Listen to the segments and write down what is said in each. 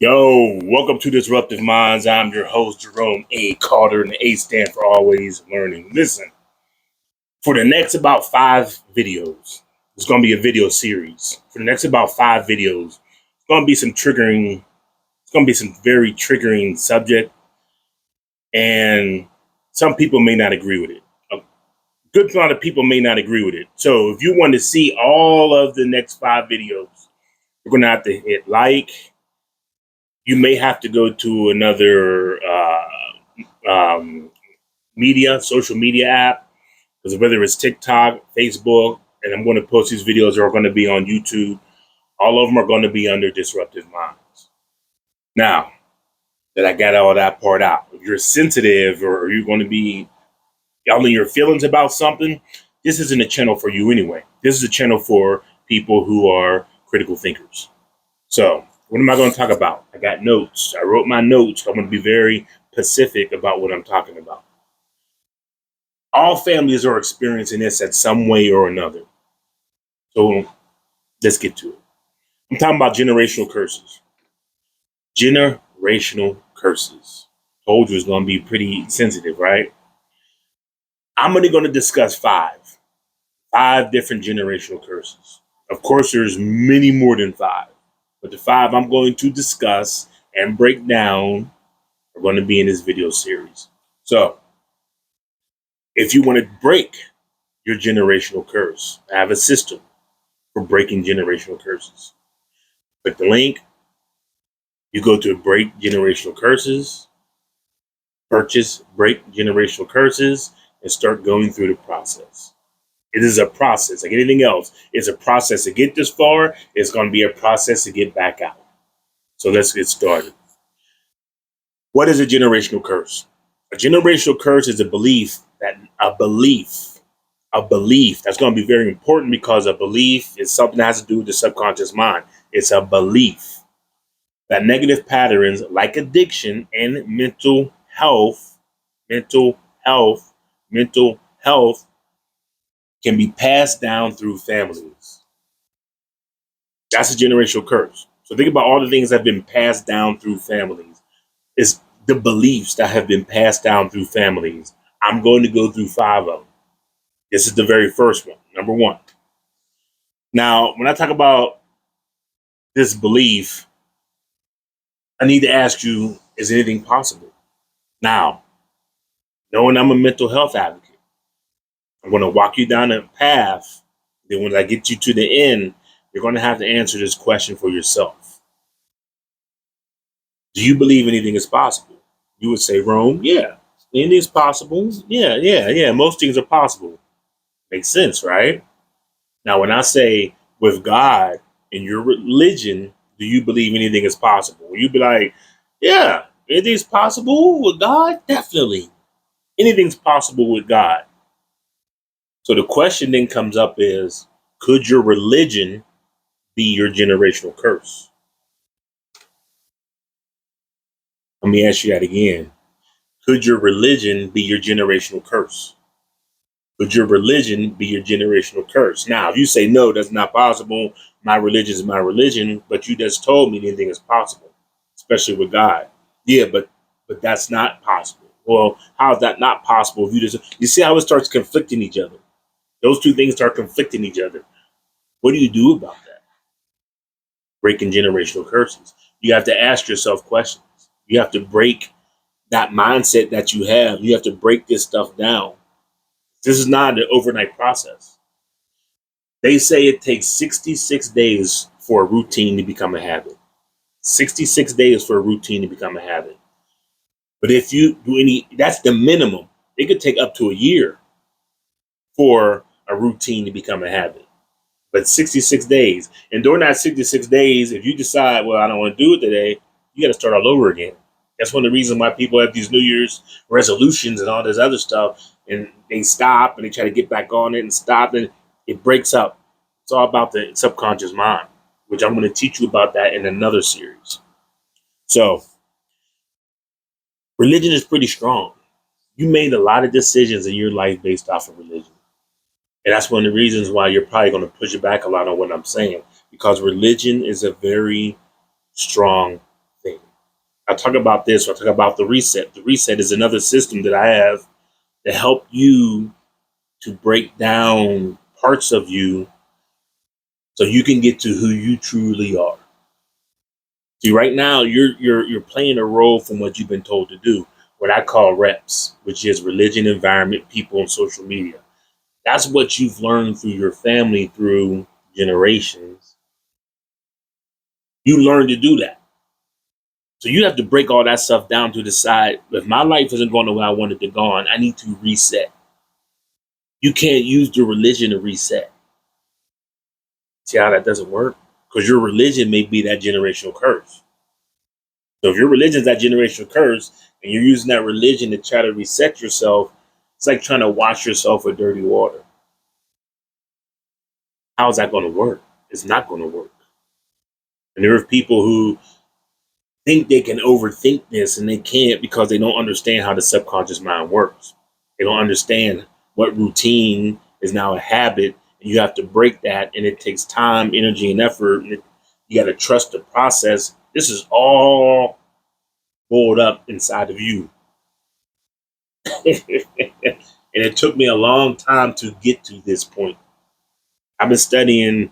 Yo, welcome to Disruptive Minds. I'm your host, Jerome A. Carter, and the A stand for always learning. Listen, for the next about 5 videos, it's going to be a video series. For the next about 5 videos, it's going to be some very triggering subject, and some people may not agree with it. A good amount of people may not agree with it. So if you want to see all of the next 5 videos, you're going to have to hit like. You may have to go to another social media app, because whether it's TikTok, Facebook, and I'm going to post these videos are going to be on YouTube. All of them are going to be under Disruptive Minds. Now that I got all that part out, if you're sensitive or you're going to be all in your feelings about something, this isn't a channel for you anyway. This is a channel for people who are critical thinkers. So what am I going to talk about? I got notes. I wrote my notes. I'm going to be very specific about what I'm talking about. All families are experiencing this at some way or another. So let's get to it. I'm talking about generational curses. Generational curses. Told you it's going to be pretty sensitive, right? I'm only going to discuss 5 different generational curses. Of course, there's many more than 5. But the 5 I'm going to discuss and break down are going to be in this video series. So if you want to break your generational curse, I have a system for breaking generational curses. Click the link. You go to Break Generational Curses, purchase Break Generational Curses, and start going through the process. It is a process. Like anything else, it's a process to get this far. It's going to be a process to get back out. So let's get started. What is a generational curse? A generational curse is a belief that's going to be very important, because a belief is something that has to do with the subconscious mind. It's a belief that negative patterns like addiction and mental health can be passed down through families. That's a generational curse. So think about all the things that have been passed down through families. It's the beliefs that have been passed down through families. I'm going to go through 5 of them. This is the very first one, number 1. Now, when I talk about this belief, I need to ask you, is anything possible? Now, knowing I'm a mental health advocate, I'm going to walk you down a path. Then when I get you to the end, you're going to have to answer this question for yourself. Do you believe anything is possible? You would say, Rome, yeah, anything is possible. Yeah. Most things are possible. Makes sense, right? Now, when I say with God in your religion, do you believe anything is possible? You'd be like, yeah, anything's possible with God? Definitely. Anything's possible with God. So the question then comes up is, could your religion be your generational curse? Let me ask you that again. Could your religion be your generational curse? Could your religion be your generational curse? Now, if you say, no, that's not possible, my religion is my religion, but you just told me anything is possible, especially with God. Yeah, but that's not possible. Well, how is that not possible? If you see how it starts conflicting each other. Those two things start conflicting each other. What do you do about that? Breaking generational curses. You have to ask yourself questions. You have to break that mindset that you have. You have to break this stuff down. This is not an overnight process. They say it takes 66 days for a routine to become a habit. 66 days for a routine to become a habit. But if you do that's the minimum. It could take up to a year for a routine to become a habit. But 66 days. And during that 66 days, if you decide, well, I don't want to do it today, you got to start all over again. That's one of the reasons why people have these New Year's resolutions and all this other stuff, and they stop and they try to get back on it and stop, and it breaks up. It's all about the subconscious mind, which I'm going to teach you about that in another series. So religion is pretty strong. You made a lot of decisions in your life based off of religion. And that's one of the reasons why you're probably going to push it back a lot on what I'm saying, because religion is a very strong thing. I talk about this, I talk about the reset. The reset is another system that I have to help you to break down parts of you so you can get to who you truly are. See, right now you're playing a role from what you've been told to do, what I call reps, which is religion, environment, people, and social media. That's what you've learned through your family, through generations. You learn to do that. So you have to break all that stuff down to decide, if my life isn't going the way I want it to go on, I need to reset. You can't use the religion to reset. See how that doesn't work? Because your religion may be that generational curse. So if your religion is that generational curse and you're using that religion to try to reset yourself, it's like trying to wash yourself with dirty water. How is that going to work? It's not going to work. And there are people who think they can overthink this and they can't because they don't understand how the subconscious mind works. They don't understand what routine is now a habit, and you have to break that, and it takes time, energy, and effort. And you got to trust the process. This is all boiled up inside of you. And it took me a long time to get to this point. I've been studying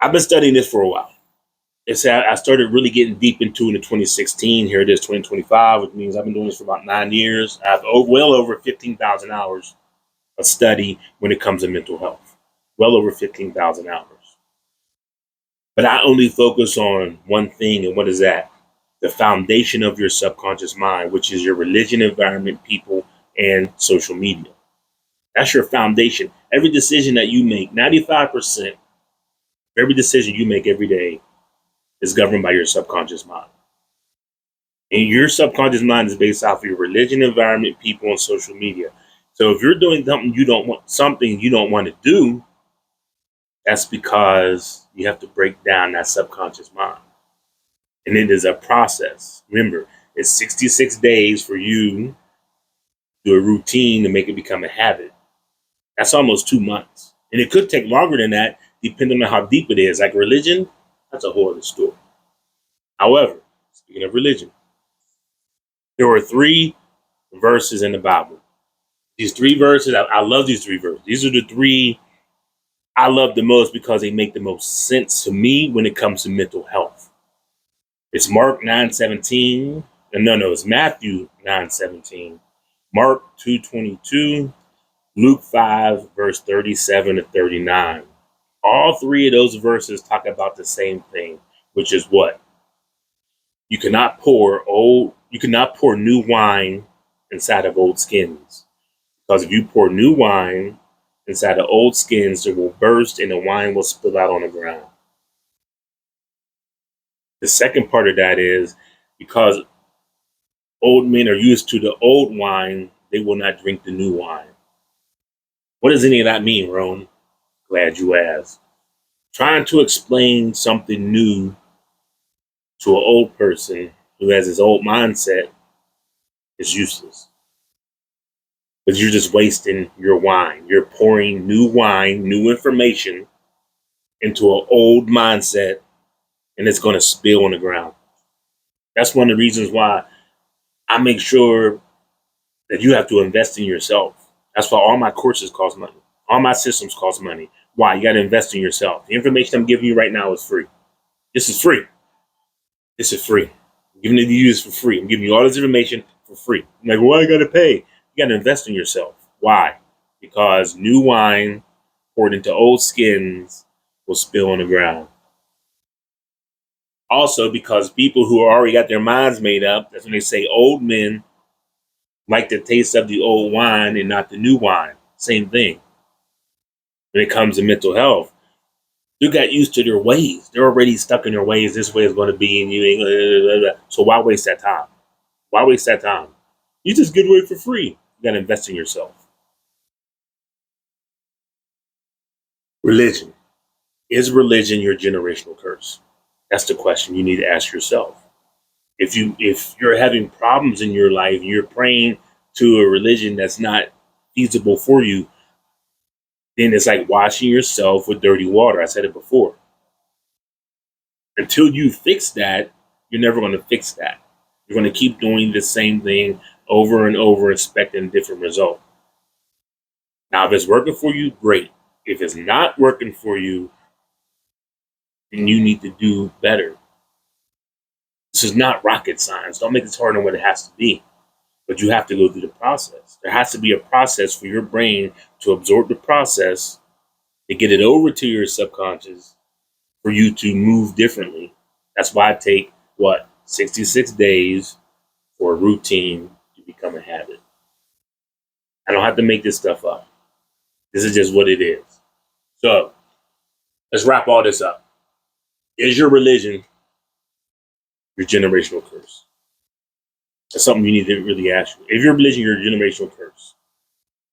this for a while. I started really getting deep into it in 2016. Here it is, 2025, which means I've been doing this for about 9 years. I have well over 15,000 hours of study when it comes to mental health. Well over 15,000 hours. But I only focus on one thing, and what is that? The foundation of your subconscious mind, which is your religion, environment, people, and social media. That's your foundation. Every decision that you make, 95% of every decision you make every day is governed by your subconscious mind. And your subconscious mind is based off of your religion, environment, people, and social media. So if you're doing something you don't want to do, that's because you have to break down that subconscious mind. And it is a process. Remember, it's 66 days for you to do a routine to make it become a habit. That's almost 2 months. And it could take longer than that, depending on how deep it is. Like religion, that's a whole other story. However, speaking of religion, there were 3 verses in the Bible. These 3 verses, I love these 3 verses. These are the 3 I love the most because they make the most sense to me when it comes to mental health. It's Mark 9:17. No, it's Matthew 9:17, Mark 2:22, Luke 5, verse 37 to 39. All 3 of those verses talk about the same thing, which is what? You cannot pour new wine inside of old skins. Because if you pour new wine inside of old skins, it will burst and the wine will spill out on the ground. The second part of that is because old men are used to the old wine, they will not drink the new wine. What does any of that mean, Ron? Glad you asked. Trying to explain something new to an old person who has his old mindset is useless. Because you're just wasting your wine. You're pouring new wine, new information into an old mindset, and it's going to spill on the ground. That's one of the reasons why I make sure that you have to invest in yourself. That's why all my courses cost money. All my systems cost money. Why? You got to invest in yourself. The information I'm giving you right now is free. This is free. This is free. I'm giving it to you for free. I'm giving you all this information for free. I'm like, well, I got to pay. You got to invest in yourself. Why? Because new wine poured into old skins will spill on the ground. Also, because people who already got their minds made up, that's when they say old men like the taste of the old wine and not the new wine. Same thing. When it comes to mental health, you got used to their ways. They're already stuck in their ways. This way is going to be, and you ain't. So why waste that time? Why waste that time? You just get away for free. You got to invest in yourself. Religion. Is religion your generational curse? That's the question you need to ask yourself. If you're having problems in your life, you're praying to a religion that's not feasible for you, then it's like washing yourself with dirty water. I said it before. Until you fix that, you're never going to fix that. You're going to keep doing the same thing over and over, expecting a different result. Now, if it's working for you, great. If it's not working for you, then you need to do better. This is not rocket science. Don't make this harder than what it has to be. But you have to go through the process. There has to be a process for your brain to absorb the process, to get it over to your subconscious, for you to move differently. That's why I take, 66 days for a routine to become a habit. I don't have to make this stuff up. This is just what it is. So let's wrap all this up. Is your religion your generational curse? That's something you need to really ask you. If your religion, your generational curse.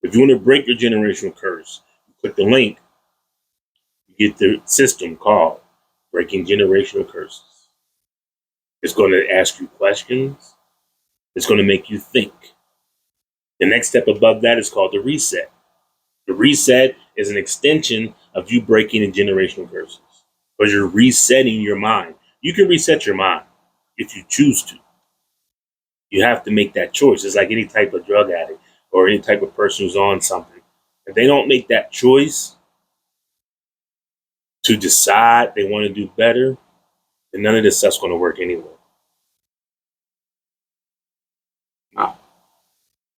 If you want to break your generational curse, you click the link. You get the system called Breaking Generational Curses. It's going to ask you questions. It's going to make you think. The next step above that is called the reset. The reset is an extension of you breaking the generational curses, because you're resetting your mind. You can reset your mind if you choose to. You have to make that choice. It's like any type of drug addict or any type of person who's on something. If they don't make that choice to decide they want to do better, then none of this stuff's going to work anyway.